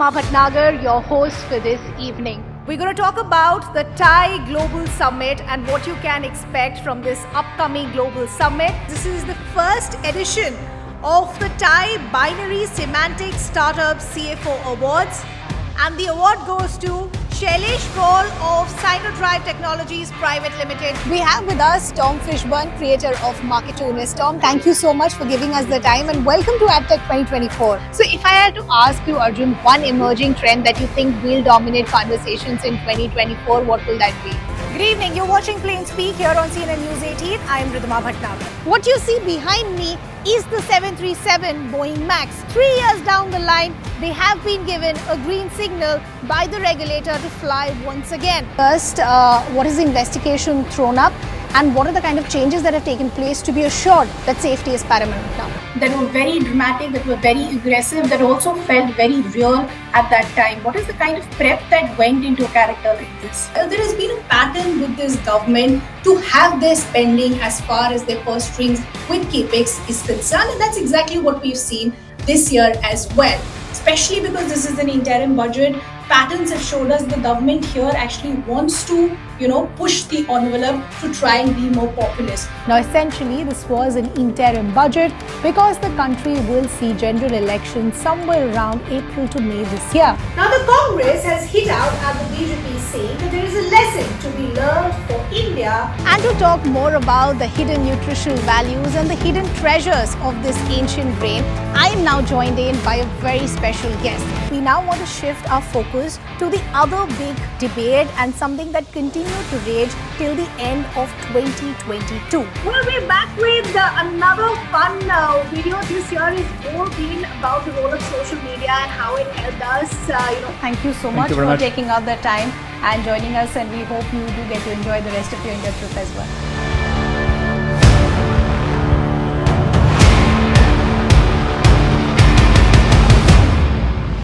Ridhima Bhatnagar, your host for this evening. We're going to talk about the TiE Global Summit and what you can expect from this upcoming Global Summit. This is the first edition of the TiE Binary Semantic Startup CFO Awards, and the award goes to Shailesh Kaul of Sinodrive Technologies Private Limited. We have with us Tom Fishburn, creator of Marketoonist. Tom, thank you so much for giving us the time and welcome to AdTech 2024. So if I had to ask you, Arjun, one emerging trend that you think will dominate conversations in 2024, what will that be? Good evening. You're watching Plain Speak here on CNN News 18. I'm Ridhima Bhatnagar. What you see behind me is the 737 Boeing Max. 3 years down the line, they have been given a green signal by the regulator to fly once again. First, what is the investigation thrown up, and what are the kind of changes that have taken place to be assured that safety is paramount now? That were very dramatic, that were very aggressive, that also felt very real at that time. What is the kind of prep that went into a character like this? There has been a pattern with this government to have their spending as far as their purse strings with capex is concerned, and that's exactly what we've seen this year as well. Especially because this is an interim budget, patterns have showed us the government here actually wants to, push the envelope to try and be more populist. Now, essentially, this was an interim budget because the country will see general elections somewhere around April to May this year. Now, the Congress has hit out at the BJP saying that there is a lesson to be learned for India. And to talk more about the hidden nutritional values and the hidden treasures of this ancient grain, I am now joined in by a very special guest. We now want to shift our focus to the other big debate and something that continued to rage till the end of 2022. Well, we're back with another fun video. This year is all been about the role of social media and how it helped us. Thank you so much for taking out the time and joining us, and we hope you do get to enjoy the rest of your India trip as well.